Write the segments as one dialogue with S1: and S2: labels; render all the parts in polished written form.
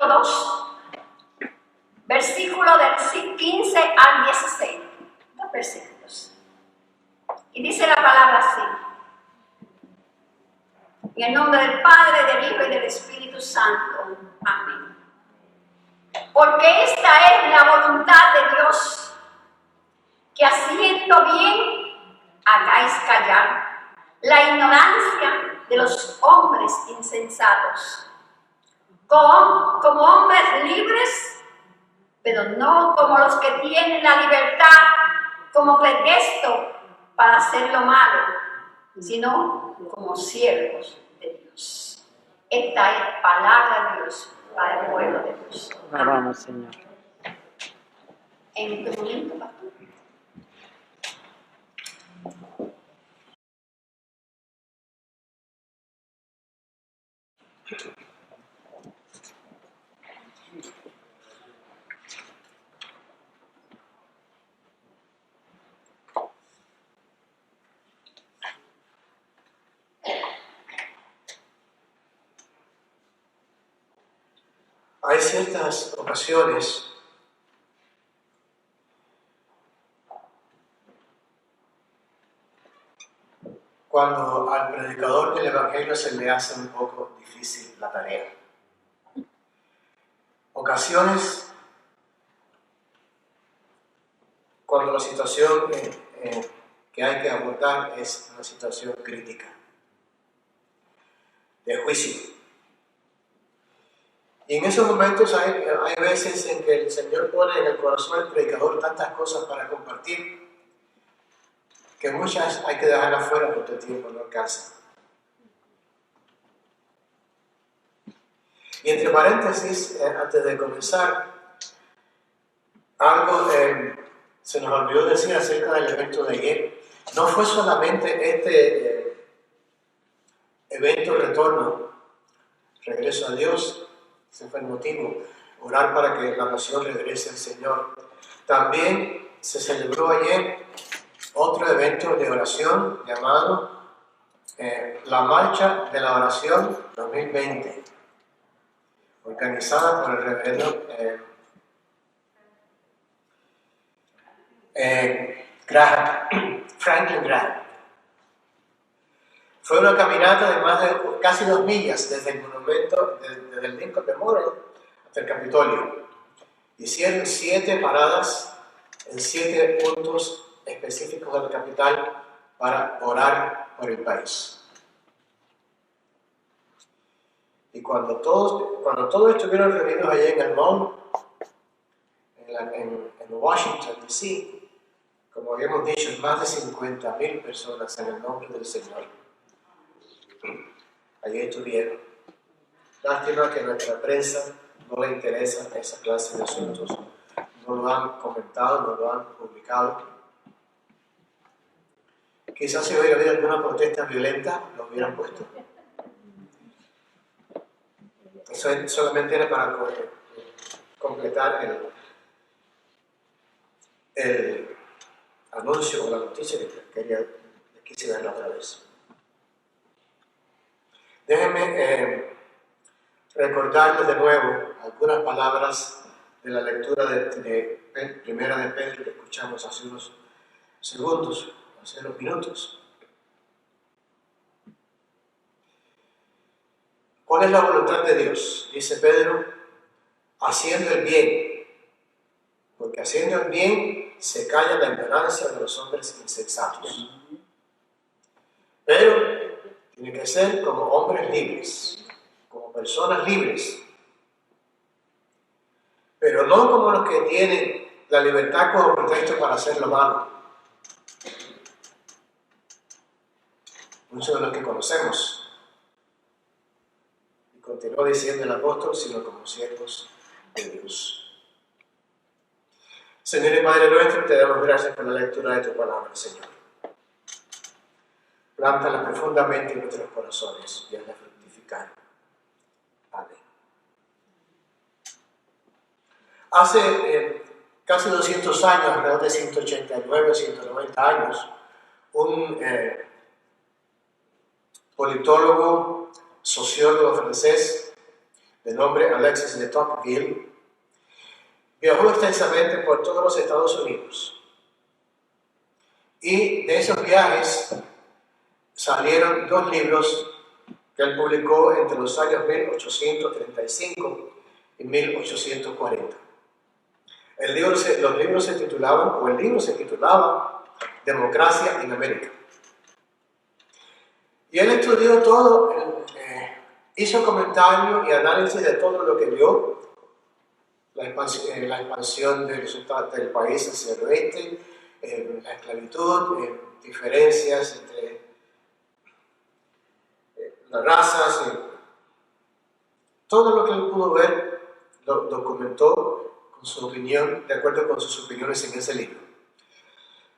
S1: 2, versículo del 15 al 16. 2 versículos. Y dice la palabra así: en el nombre del Padre, del Hijo y del Espíritu Santo. Amén. Porque esta es la voluntad de Dios, que haciendo bien hagáis callar la ignorancia de los hombres insensatos, como hombres libres, pero no como los que tienen la libertad como pretexto para hacer lo malo, sino como siervos de Dios. Esta es palabra de Dios para el pueblo de Dios.
S2: Alabamos, Señor.
S1: En este momento, pastor.
S3: Hay ciertas ocasiones cuando al predicador del Evangelio se le hace un poco difícil la tarea. Ocasiones cuando la situación que hay que abordar es una situación crítica, de juicio. Y en esos momentos hay veces en que el Señor pone en el corazón del predicador tantas cosas para compartir, que muchas hay que dejarlas fuera porque el tiempo no alcanza. Y entre paréntesis, antes de comenzar, algo se nos olvidó decir acerca del evento de ayer. No fue solamente este evento retorno, regreso a Dios. Ese fue el motivo, orar para que la nación regrese al Señor. También se celebró ayer otro evento de oración llamado la Marcha de la Oración 2020, organizada por el reverendo Franklin Graham. Fue una caminata de más de casi 2 millas desde el monumento, desde el Lincoln Memorial hasta el Capitolio. Hicieron 7 paradas en 7 puntos específicos de la capital para orar por el país. Y cuando todos estuvieron reunidos allá en el Mount, en Washington, D.C., como habíamos dicho, más de 50,000 personas en el nombre del Señor. Allí estuvieron. Lástima que nuestra prensa no le interesa esa clase de asuntos. No lo han comentado, no lo han publicado. Quizás si hubiera habido alguna protesta violenta, lo hubieran puesto. Eso solamente era para completar el anuncio o la noticia que quise darla otra vez. Déjenme recordarles de nuevo algunas palabras de la lectura de Primera de Pedro que escuchamos hace unos segundos, hace unos minutos. ¿Cuál es la voluntad de Dios? Dice Pedro, haciendo el bien, porque haciendo el bien se calla la ignorancia de los hombres insensatos. Pero tiene que ser como hombres libres, como personas libres, pero no como los que tienen la libertad como pretexto para hacer lo malo. Muchos de los que conocemos. Y continúa diciendo el apóstol, sino como siervos de Dios. Señor y Padre nuestro, te damos gracias por la lectura de tu palabra, Señor. Plántala profundamente en nuestros corazones y hazla fructificar. Amén. Hace casi 200 años, alrededor de 189 o 190 años, un politólogo, sociólogo francés de nombre Alexis de Tocqueville, viajó extensamente por todos los Estados Unidos. Y de esos viajes salieron 2 libros que él publicó entre los años 1835 y 1840. El libro se titulaba Democracia en América. Y él estudió todo, hizo comentario y análisis de todo lo que vio, la expansión del país hacia el oeste, la esclavitud, diferencias entre las razas, todo lo que él pudo ver lo documentó con su opinión, de acuerdo con sus opiniones en ese libro.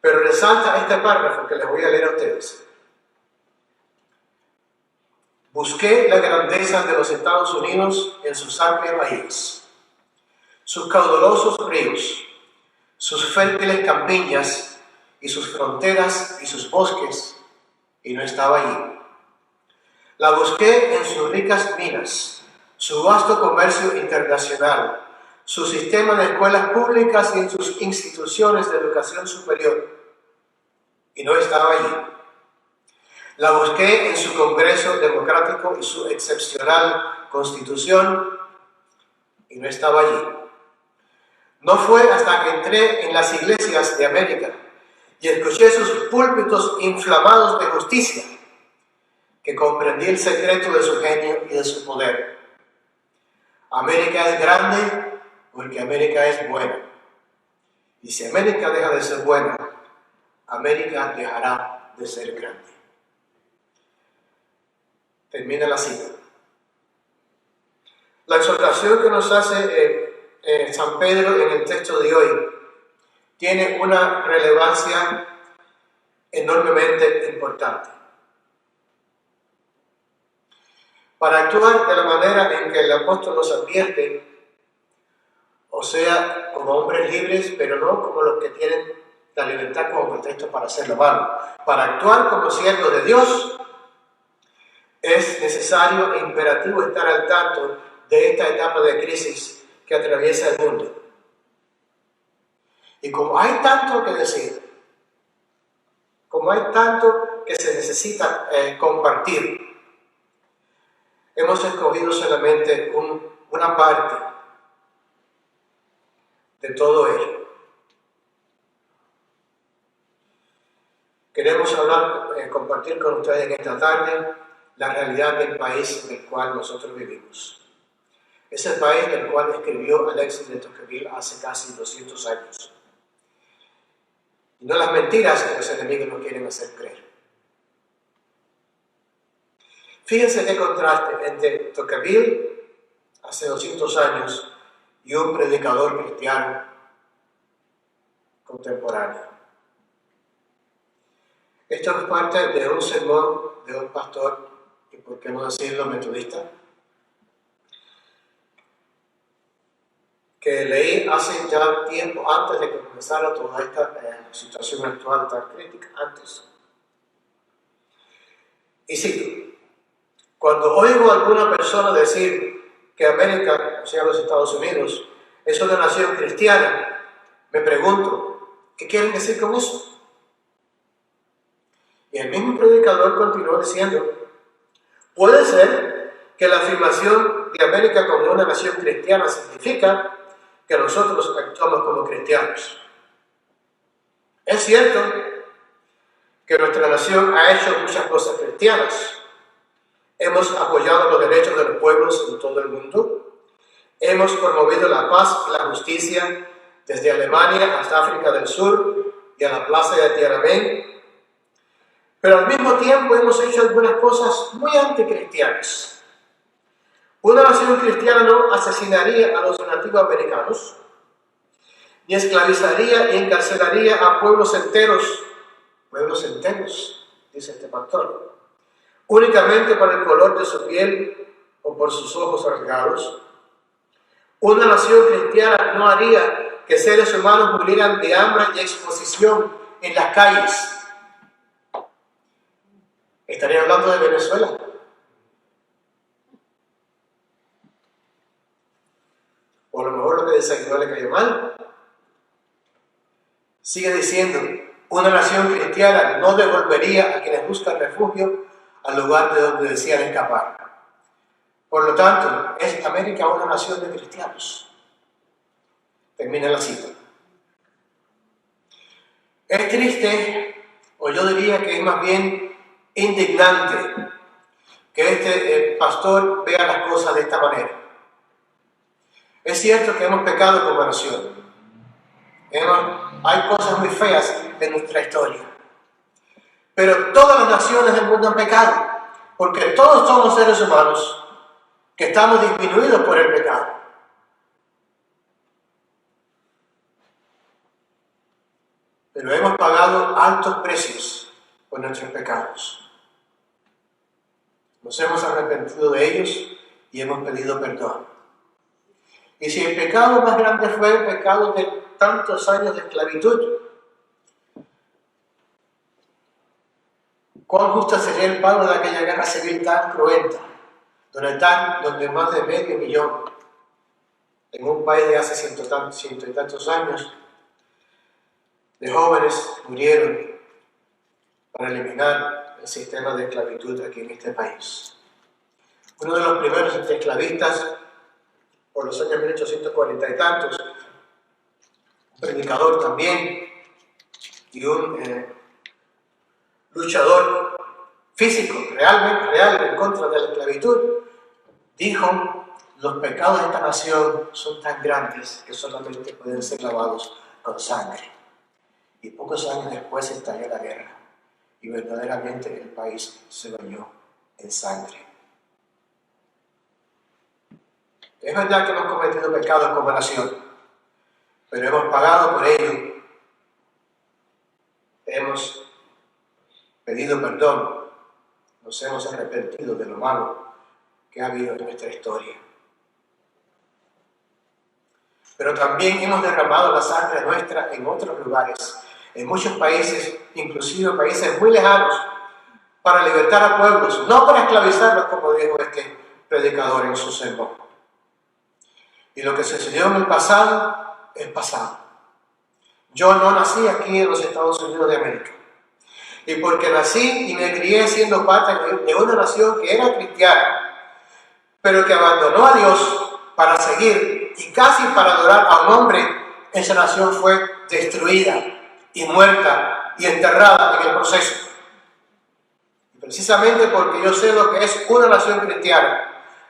S3: Pero resalta este párrafo que les voy a leer a ustedes. Busqué la grandeza de los Estados Unidos en sus amplias bahías, sus caudalosos ríos, sus fértiles campiñas y sus fronteras y sus bosques, y no estaba allí. La busqué en sus ricas minas, su vasto comercio internacional, su sistema de escuelas públicas y en sus instituciones de educación superior, y no estaba allí. La busqué en su Congreso Democrático y su excepcional Constitución, y no estaba allí. No fue hasta que entré en las iglesias de América y escuché sus púlpitos inflamados de justicia que comprendí el secreto de su genio y de su poder. América es grande porque América es buena. Y si América deja de ser buena, América dejará de ser grande. Termina la cita. La exhortación que nos hace San Pedro en el texto de hoy tiene una relevancia enormemente importante. Para actuar de la manera en que el apóstol nos advierte, o sea, como hombres libres, pero no como los que tienen la libertad como pretexto para hacer lo malo. Para actuar como siervos de Dios, es necesario e imperativo estar al tanto de esta etapa de crisis que atraviesa el mundo. Y como hay tanto que decir, como hay tanto que se necesita compartir, hemos escogido solamente una parte de todo ello. Queremos compartir con ustedes en esta tarde la realidad del país en el cual nosotros vivimos. Es el país del cual escribió Alexis de Tocqueville hace casi 200 años. Y no las mentiras que los enemigos nos quieren hacer creer. Fíjense qué contraste entre Tocqueville hace 200 años y un predicador cristiano contemporáneo. Esto es parte de un sermón de un pastor, y por qué no decirlo metodista, que leí hace ya tiempo antes de que comenzara toda esta situación actual tan crítica, antes. Y cito: cuando oigo a alguna persona decir que América, o sea los Estados Unidos, es una nación cristiana, me pregunto, ¿qué quieren decir con eso? Y el mismo predicador continuó diciendo: puede ser que la afirmación de América como una nación cristiana significa que nosotros actuamos como cristianos. Es cierto que nuestra nación ha hecho muchas cosas cristianas. Hemos apoyado los derechos de los pueblos en todo el mundo. Hemos promovido la paz y la justicia desde Alemania hasta África del Sur y a la plaza de Tiananmen. Pero al mismo tiempo hemos hecho algunas cosas muy anticristianas. Una nación cristiana no asesinaría a los nativos americanos, ni esclavizaría y encarcelaría a pueblos enteros, dice este pastor, únicamente por el color de su piel o por sus ojos rasgados. Una nación cristiana no haría que seres humanos murieran de hambre y exposición en las calles. Estaría hablando de Venezuela. pensar que no le cayó mal. Sigue diciendo, una nación cristiana no devolvería a quienes buscan refugio al lugar de donde desean escapar. Por lo tanto, ¿es América una nación de cristianos? Termina la cita. Es triste, o yo diría que es más bien indignante, que este pastor vea las cosas de esta manera. Es cierto que hemos pecado como nación. Hay cosas muy feas en nuestra historia. Pero todas las naciones del mundo han pecado, porque todos somos seres humanos que estamos disminuidos por el pecado. Pero hemos pagado altos precios por nuestros pecados. Nos hemos arrepentido de ellos y hemos pedido perdón. Y si el pecado más grande fue el pecado de tantos años de esclavitud, ¿cuán justo sería el pago de aquella guerra civil tan cruenta, donde más de 500.000, en un país de hace ciento y tantos años, de jóvenes murieron para eliminar el sistema de esclavitud aquí en este país? Uno de los primeros esclavistas, por los años 1840 y tantos, un predicador también, y un luchador físico, real en contra de la esclavitud, dijo: los pecados de esta nación son tan grandes que solamente pueden ser lavados con sangre. Y pocos años después estalló la guerra, y verdaderamente el país se bañó en sangre. Es verdad que hemos cometido pecados como nación, pero hemos pagado por ello. Hemos pedido perdón, nos hemos arrepentido de lo malo que ha habido en nuestra historia. Pero también hemos derramado la sangre nuestra en otros lugares, en muchos países, inclusive países muy lejanos, para libertar a pueblos, no para esclavizarlos, como dijo este predicador en su sermón. Y lo que sucedió en el pasado es pasado. Yo no nací aquí en los Estados Unidos de América. Y porque nací y me crié siendo parte de una nación que era cristiana, pero que abandonó a Dios para seguir y casi para adorar a un hombre, esa nación fue destruida y muerta y enterrada en el proceso. Y precisamente porque yo sé lo que es una nación cristiana,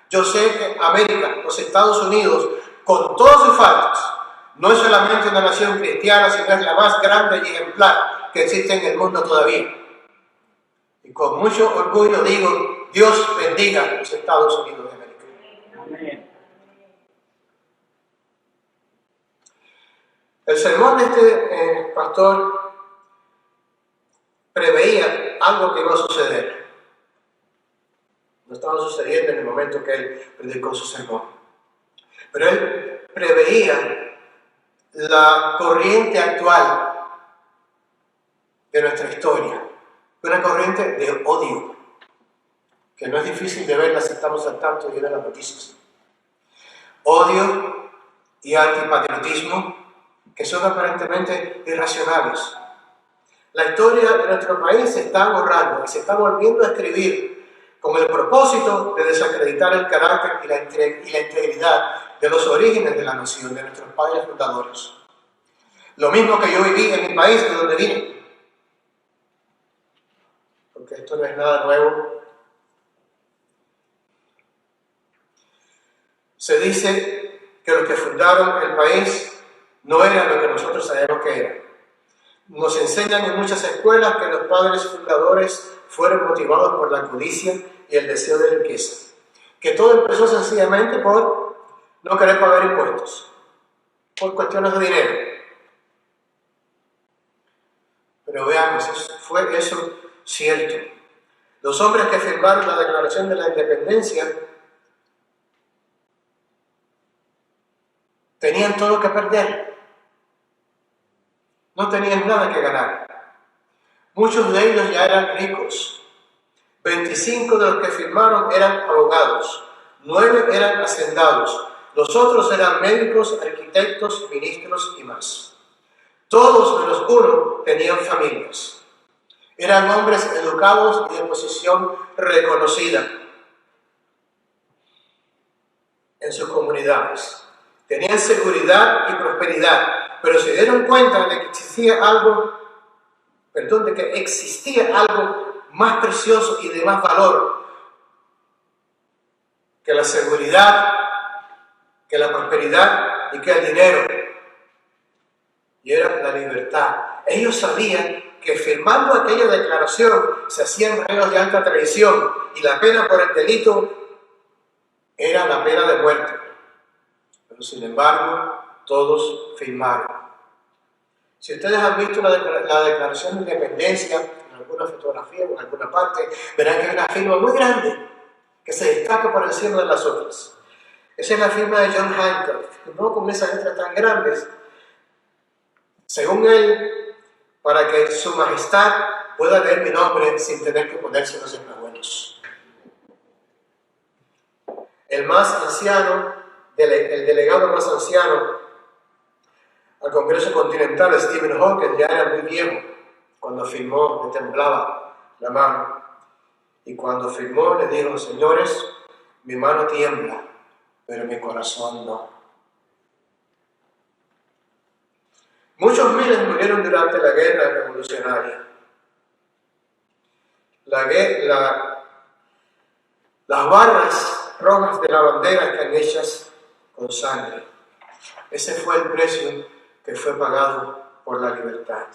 S3: yo sé que América, los Estados Unidos, con todas sus faltas, no es solamente una nación cristiana, sino es la más grande y ejemplar que existe en el mundo todavía. Y con mucho orgullo digo: Dios bendiga a los Estados Unidos de América. Amén. El sermón de este pastor preveía algo que iba a suceder. No estaba sucediendo en el momento que él predicó su sermón. Pero él preveía la corriente actual de nuestra historia. Una corriente de odio, que no es difícil de verla si estamos al tanto de las noticias. Odio y antipatriotismo, que son aparentemente irracionales. La historia de nuestro país se está borrando y se está volviendo a escribir con el propósito de desacreditar el carácter y la integridad de los orígenes de la nación, de nuestros padres fundadores. Lo mismo que yo viví en mi país, de donde vine. Porque esto no es nada nuevo. Se dice que los que fundaron el país no eran lo que nosotros sabemos que eran. Nos enseñan en muchas escuelas que los padres fundadores fueron motivados por la codicia y el deseo de riqueza. Que todo empezó sencillamente por no querer pagar impuestos, por cuestiones de dinero. Pero veamos, ¿fue eso cierto? Los hombres que firmaron la Declaración de la Independencia tenían todo que perder. No tenían nada que ganar. Muchos de ellos ya eran ricos. 25 de los que firmaron eran abogados. 9 eran hacendados. Los otros eran médicos, arquitectos, ministros y más. Todos menos uno tenían familias. Eran hombres educados y de posición reconocida en sus comunidades. Tenían seguridad y prosperidad, pero se dieron cuenta de que existía algo más precioso y de más valor que la seguridad, que la prosperidad y que el dinero. Y era la libertad. Ellos sabían que firmando aquella declaración se hacían reos de alta traición y la pena por el delito era la pena de muerte. Pero sin embargo, todos firmaron. Si ustedes han visto la declaración de independencia en alguna fotografía o en alguna parte, verán que hay una firma muy grande que se destaca por encima de las otras. Esa es la firma de John Hancock, no con esas letras tan grandes. Según él, para que su majestad pueda leer mi nombre sin tener que ponerse los espejuelos. El más anciano, el delegado más anciano al Congreso Continental, Stephen Hawking, ya era muy viejo. Cuando firmó, le temblaba la mano. Y cuando firmó, le dijo: señores, mi mano tiembla, pero mi corazón no. Muchos miles murieron durante la guerra revolucionaria. Las barras rojas de la bandera están hechas con sangre. Ese fue el precio que fue pagado por la libertad.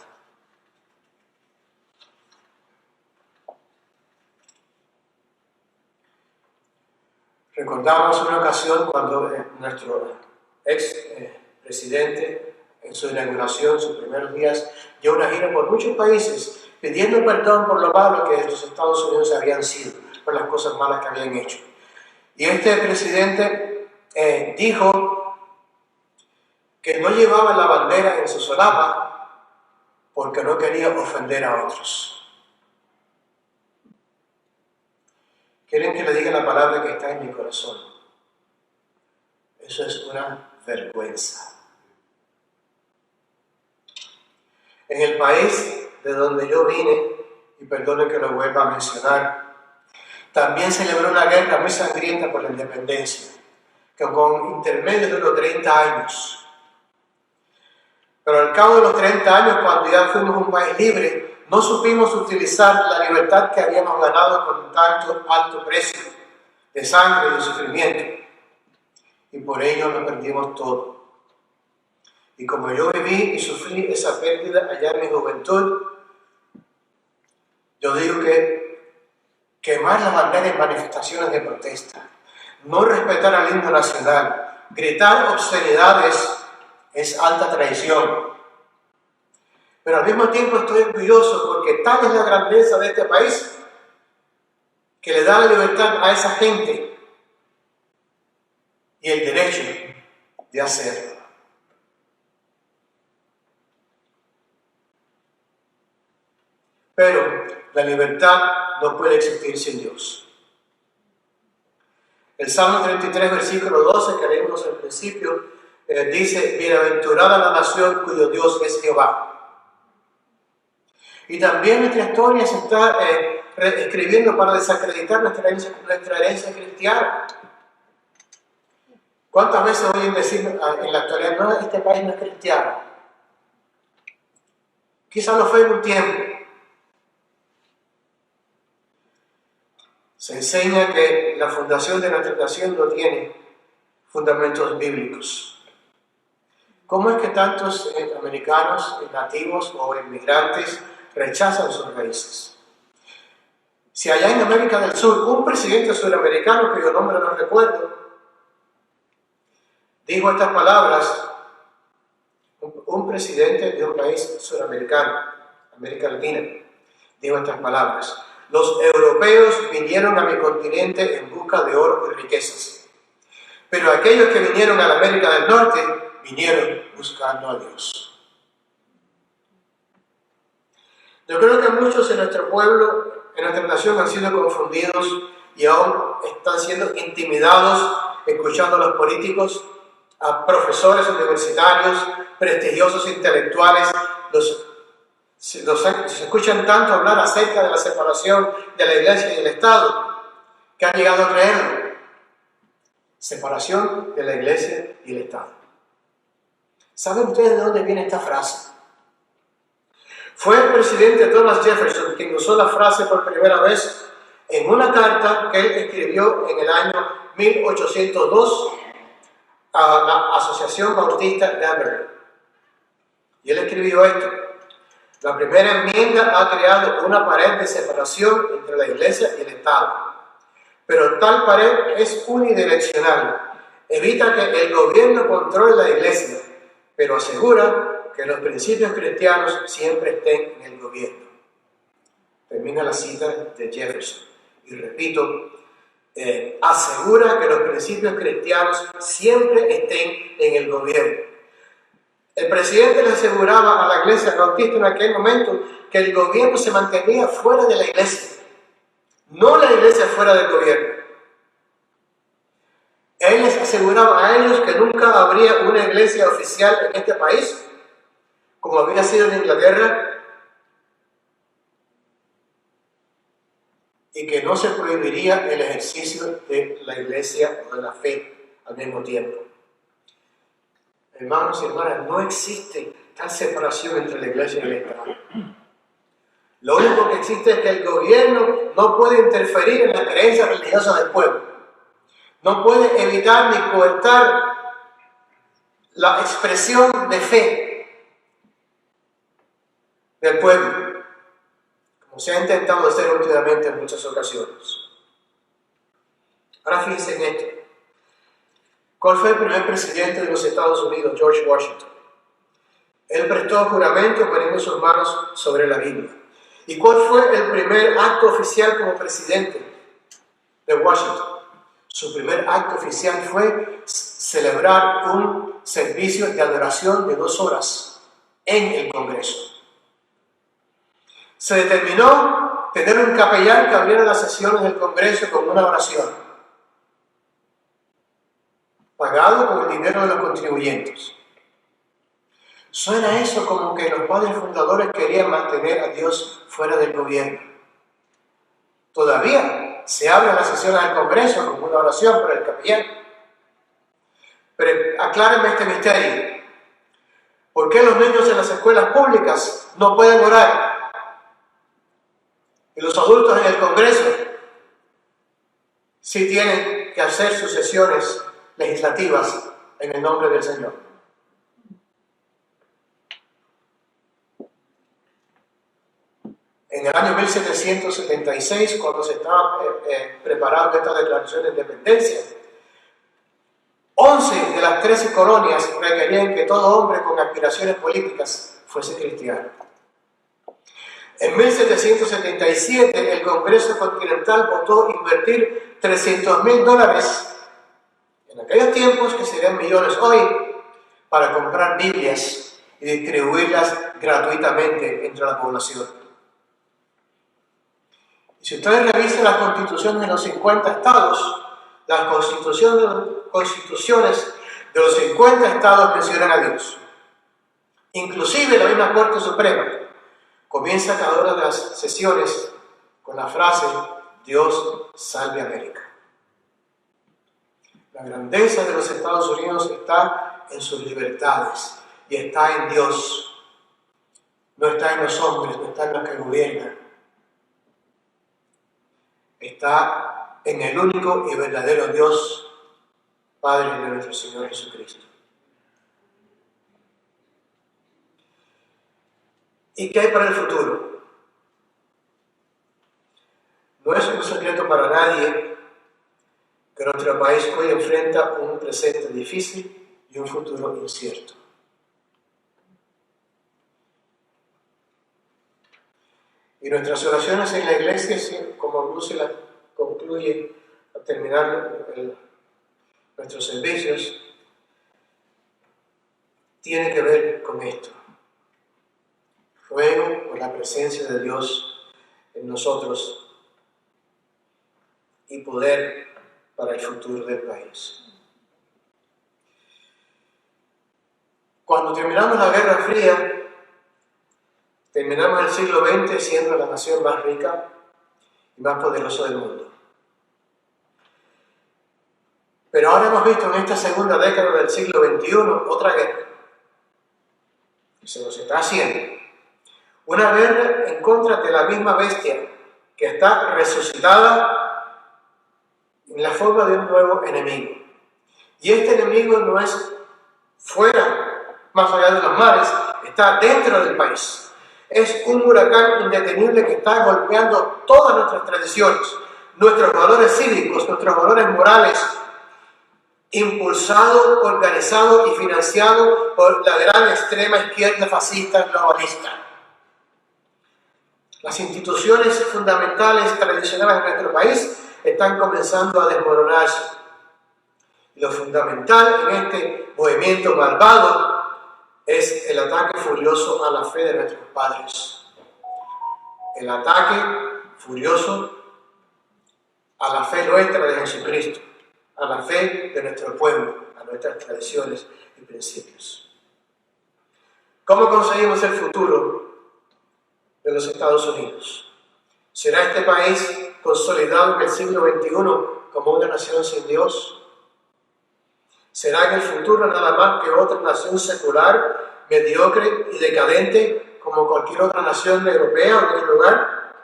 S3: Recordamos una ocasión cuando nuestro ex presidente, en su inauguración, sus primeros días, dio una gira por muchos países pidiendo perdón por lo malo que los Estados Unidos habían sido, por las cosas malas que habían hecho. Y este presidente dijo que no llevaba la bandera en su solapa porque no quería ofender a otros. ¿Quieren que le diga la palabra que está en mi corazón? Eso es una vergüenza. En el país de donde yo vine, y perdonen que lo vuelva a mencionar, también celebró una guerra muy sangrienta por la independencia, que con intermedio duró 30 años. Pero al cabo de los 30 años, cuando ya fuimos un país libre, no supimos utilizar la libertad que habíamos ganado con tanto alto precio de sangre y de sufrimiento. Y por ello lo perdimos todo. Y como yo viví y sufrí esa pérdida allá en mi juventud, yo digo que quemar la bandera en manifestaciones de protesta, no respetar al himno nacional, gritar obscenidades es alta traición. Pero al mismo tiempo estoy orgulloso porque tal es la grandeza de este país que le da la libertad a esa gente y el derecho de hacerlo. Pero la libertad no puede existir sin Dios. El Salmo 33, versículo 12, que leímos al principio, dice: bienaventurada la nación cuyo Dios es Jehová. Y también nuestra historia se está escribiendo para desacreditar nuestra herencia cristiana. ¿Cuántas veces oyen decir en la actualidad: no, este país no es cristiano? Quizá lo fue en un tiempo. Se enseña que la fundación de nuestra nación no tiene fundamentos bíblicos. ¿Cómo es que tantos americanos, nativos o inmigrantes rechazan sus raíces? Si allá en América del Sur, un presidente suramericano, cuyo nombre no recuerdo, dijo estas palabras, un presidente de un país suramericano, América Latina, dijo estas palabras: los europeos vinieron a mi continente en busca de oro y riquezas, pero aquellos que vinieron a la América del Norte vinieron buscando a Dios. Yo creo que muchos en nuestro pueblo, en nuestra nación, han sido confundidos y aún están siendo intimidados escuchando a los políticos a profesores universitarios, prestigiosos intelectuales, se escuchan tanto hablar acerca de la separación de la iglesia y el Estado, que han llegado a creerlo. Separación de la iglesia y el Estado. ¿Saben ustedes de dónde viene esta frase? Fue el presidente Thomas Jefferson quien usó la frase por primera vez en una carta que él escribió en el año 1802 a la Asociación Bautista de Aberdeen. Y él escribió esto: la primera enmienda ha creado una pared de separación entre la iglesia y el Estado, pero tal pared es unidireccional. Evita que el gobierno controle la iglesia, pero asegura que los principios cristianos siempre estén en el gobierno. Termina la cita de Jefferson. Y repito, asegura que los principios cristianos siempre estén en el gobierno. El presidente le aseguraba a la iglesia bautista en aquel momento que el gobierno se mantenía fuera de la iglesia, no la iglesia fuera del gobierno. Él les aseguraba a ellos que nunca habría una iglesia oficial en este país, como había sido en Inglaterra, y que no se prohibiría el ejercicio de la iglesia o de la fe al mismo tiempo. Hermanos y hermanas, no existe tal separación entre la iglesia y el Estado. Lo único que existe es que el gobierno no puede interferir en las creencias religiosas del pueblo. No puede evitar ni coartar la expresión de fe del pueblo, como se ha intentado hacer últimamente en muchas ocasiones. Ahora fíjense en esto. ¿Cuál fue el primer presidente de los Estados Unidos? George Washington. Él prestó juramento poniendo sus manos sobre la Biblia. ¿Y cuál fue el primer acto oficial como presidente de Washington? Su primer acto oficial fue celebrar un servicio de adoración de 2 horas en el Congreso. Se determinó tener un capellán que abriera las sesiones del Congreso con una oración, pagado con el dinero de los contribuyentes. Suena eso como que los padres fundadores querían mantener a Dios fuera del gobierno. Todavía se abren las sesiones del Congreso con una oración por el capellán. Pero aclárenme este misterio. ¿Por qué los niños en las escuelas públicas no pueden orar? Y los adultos en el Congreso sí tienen que hacer sus sesiones legislativas en el nombre del Señor. En el año 1776, cuando se estaba preparando esta declaración de independencia, 11 de las 13 colonias requerían que todo hombre con aspiraciones políticas fuese cristiano. En 1777, el Congreso Continental votó invertir $300,000 en aquellos tiempos, que serían millones hoy, para comprar Biblias y distribuirlas gratuitamente entre la población. Y si ustedes revisan las constituciones de los 50 estados, las constituciones de los 50 estados mencionan a Dios. Inclusive la misma Corte Suprema comienza cada una de las sesiones con la frase: Dios salve América. La grandeza de los Estados Unidos está en sus libertades y está en Dios. No está en los hombres, no está en los que gobiernan. Está en el único y verdadero Dios, Padre de nuestro Señor Jesucristo. ¿Y qué hay para el futuro? No es un secreto para nadie que nuestro país hoy enfrenta un presente difícil y un futuro incierto. Y nuestras oraciones en la iglesia, como Lucy concluye al terminar nuestros servicios, tiene que ver con esto. Ruego por la presencia de Dios en nosotros y poder para el futuro del país. Cuando terminamos la Guerra Fría, terminamos el siglo XX siendo la nación más rica y más poderosa del mundo. Pero ahora hemos visto en esta segunda década del siglo XXI otra guerra que se nos está haciendo. Una guerra en contra de la misma bestia que está resucitada en la forma de un nuevo enemigo. Y este enemigo no es fuera, más allá de los mares, está dentro del país. Es un huracán indetenible que está golpeando todas nuestras tradiciones, nuestros valores cívicos, nuestros valores morales, impulsado, organizado y financiado por la gran extrema izquierda fascista globalista. Las instituciones fundamentales tradicionales de nuestro país están comenzando a desmoronarse. Y lo fundamental en este movimiento malvado es el ataque furioso a la fe de nuestros padres. El ataque furioso a la fe nuestra de Jesucristo, a la fe de nuestro pueblo, a nuestras tradiciones y principios. ¿Cómo conseguimos el futuro de los Estados Unidos? ¿Será este país consolidado en el siglo XXI como una nación sin Dios? ¿Será en el futuro nada más que otra nación secular, mediocre y decadente como cualquier otra nación europea o de otro lugar?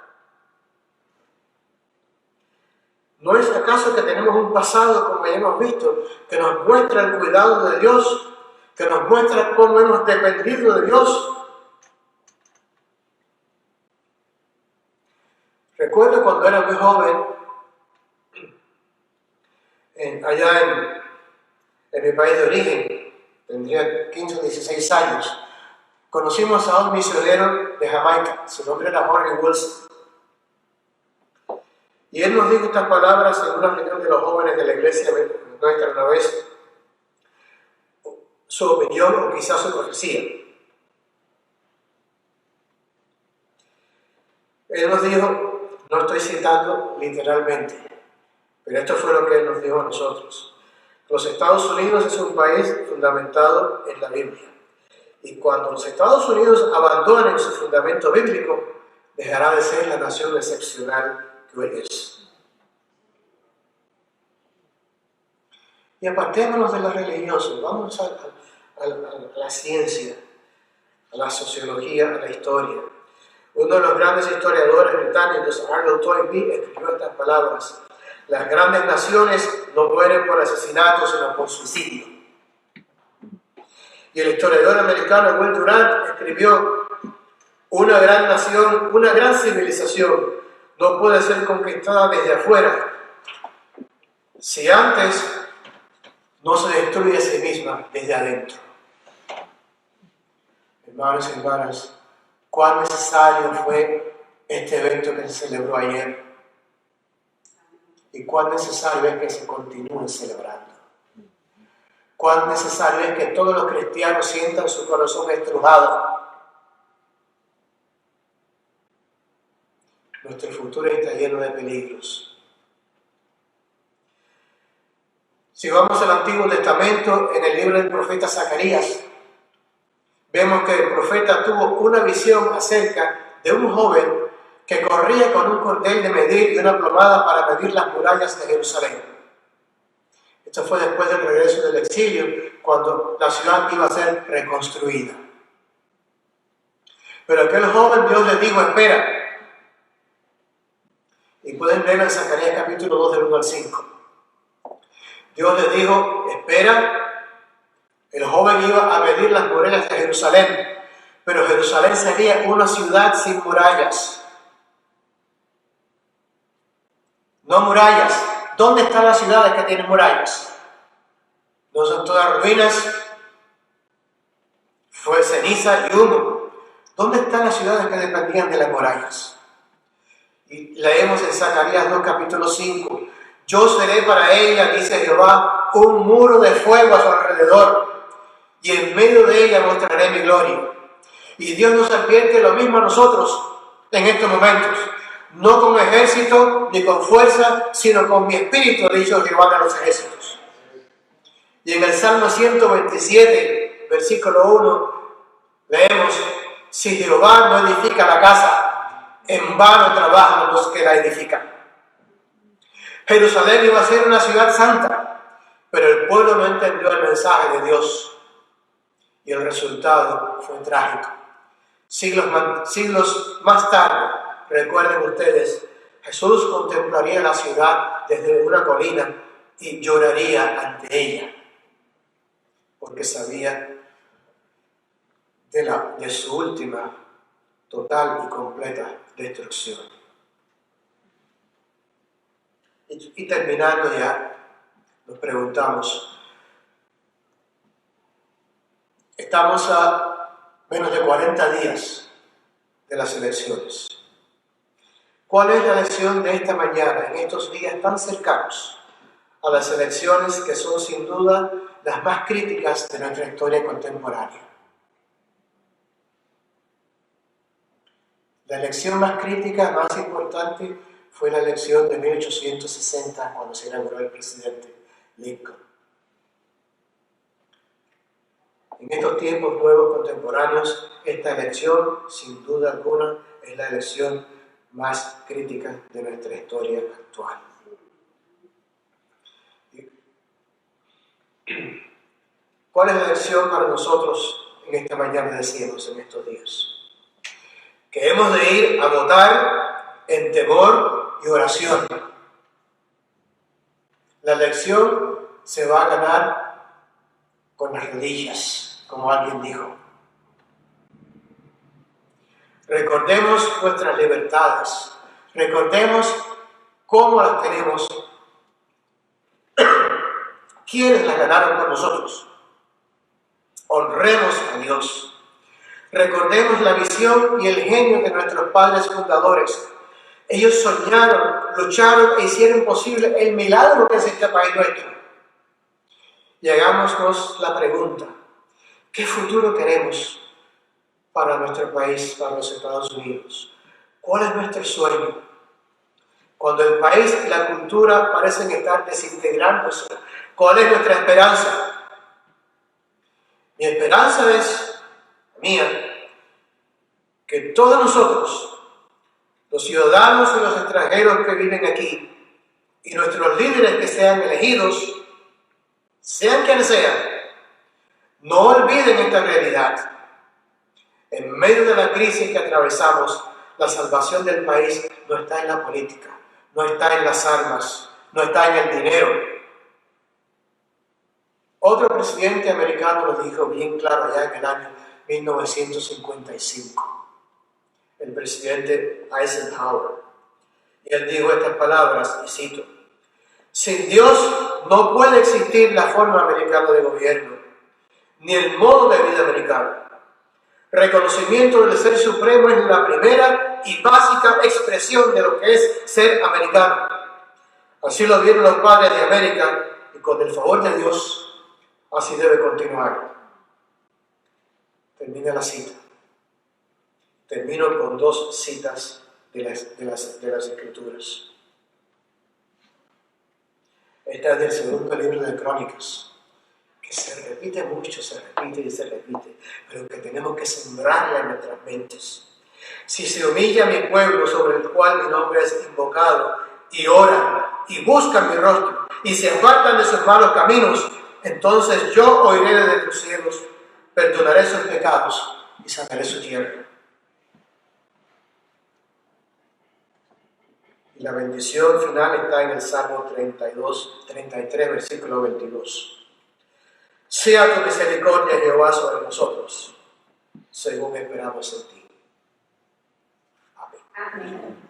S3: ¿No es acaso que tenemos un pasado, como ya hemos visto, que nos muestra el cuidado de Dios, que nos muestra cómo hemos dependido de Dios? Recuerdo cuando era muy joven, allá en mi país de origen, tendría 15 o 16 años, conocimos a un misionero de Jamaica, su nombre era Jorge Wilson. Y él nos dijo estas palabras en una reunión de los jóvenes de la iglesia nuestra una vez, su opinión o quizás su profecía. Él nos dijo, no estoy citando literalmente, pero esto fue lo que él nos dijo a nosotros. Los Estados Unidos es un país fundamentado en la Biblia. Y cuando los Estados Unidos abandonen su fundamento bíblico, dejará de ser la nación excepcional que hoy es. Y apartémonos de lo religioso, vamos a la ciencia, a la sociología, a la historia. Uno de los grandes historiadores británicos, Arnold Toynbee, escribió estas palabras: las grandes naciones no mueren por asesinato, sino por suicidio. Y el historiador americano Will Durant escribió: una gran nación, una gran civilización no puede ser conquistada desde afuera si antes no se destruye a sí misma desde adentro. Hermanos y hermanas, cuán necesario fue este evento que se celebró ayer y cuán necesario es que se continúe celebrando. Cuán necesario es que todos los cristianos sientan su corazón estrujado. Nuestro futuro está lleno de peligros. Si vamos al Antiguo Testamento, en el libro del profeta Zacarías, vemos que el profeta tuvo una visión acerca de un joven que corría con un cordel de medir y una plomada para medir las murallas de Jerusalén. Esto fue después del regreso del exilio, cuando la ciudad iba a ser reconstruida. Pero aquel joven, Dios le dijo: espera. Y pueden ver en Zacarías capítulo 2 del 1 al 5. Dios le dijo: espera. El joven iba a medir las murallas de Jerusalén, pero Jerusalén sería una ciudad sin murallas. No murallas. ¿Dónde están las ciudades que tienen murallas? ¿No son todas ruinas? Fue ceniza y humo. ¿Dónde están las ciudades que dependían de las murallas? Y leemos en Zacarías 2 capítulo 5. Yo seré para ella, dice Jehová, un muro de fuego a su alrededor, y en medio de ella mostraré mi gloria. Y Dios nos advierte lo mismo a nosotros en estos momentos: no con ejército ni con fuerza, sino con mi espíritu, ha dicho Jehová de los ejércitos. Y en el Salmo 127, versículo 1 leemos: si Jehová no edifica la casa, en vano trabajan los que la edifican. Jerusalén iba a ser una ciudad santa, pero el pueblo no entendió el mensaje de Dios y el resultado fue trágico. Siglos más tarde, recuerden ustedes, Jesús contemplaría la ciudad desde una colina y lloraría ante ella, porque sabía de su última, total y completa destrucción. Y terminando ya, nos preguntamos, estamos a menos de 40 días de las elecciones. ¿Cuál es la lección de esta mañana, en estos días tan cercanos a las elecciones que son sin duda las más críticas de nuestra historia contemporánea? La elección más crítica, más importante, fue la elección de 1860, cuando se inauguró el presidente Lincoln. En estos tiempos nuevos contemporáneos, esta elección, sin duda alguna, es la elección más crítica de nuestra historia actual. ¿Cuál es la lección para nosotros en esta mañana, decíamos, en estos días? Que hemos de ir a votar en temor y oración. La elección se va a ganar con las rodillas, como alguien dijo. Recordemos nuestras libertades, recordemos cómo las tenemos, quiénes las ganaron por nosotros. Honremos a Dios. Recordemos la visión y el genio de nuestros padres fundadores. Ellos soñaron, lucharon e hicieron posible el milagro que es este país nuestro. Y hagámonos la pregunta: ¿qué futuro queremos para nuestro país, para los Estados Unidos? ¿Cuál es nuestro sueño? Cuando el país y la cultura parecen estar desintegrándose, ¿cuál es nuestra esperanza? Mi esperanza es mía, que todos nosotros, los ciudadanos y los extranjeros que viven aquí, y nuestros líderes que sean elegidos, sean quienes sean, no olviden esta realidad. En medio de la crisis que atravesamos, la salvación del país no está en la política, no está en las armas, no está en el dinero. Otro presidente americano lo dijo bien claro allá en el año 1955, el presidente Eisenhower. Y él dijo estas palabras, y cito: sin Dios no puede existir la forma americana de gobierno, ni el modo de vida americano. Reconocimiento del ser supremo es la primera y básica expresión de lo que es ser americano. Así lo vieron los padres de América, y con el favor de Dios, así debe continuar. Termina la cita. Termino con dos citas de las Escrituras. Esta es del segundo libro de Crónicas, que se repite mucho, se repite y se repite, pero que tenemos que sembrarla en nuestras mentes. Si se humilla mi pueblo, sobre el cual mi nombre es invocado, y oran y buscan mi rostro y se apartan de sus malos caminos, entonces yo oiré desde tus cielos, perdonaré sus pecados y sanaré su tierra. Y la bendición final está en el Salmo 33, versículo 22. Sea tu misericordia, Jehová, sobre nosotros, según esperamos en ti. Amén.
S1: Amén.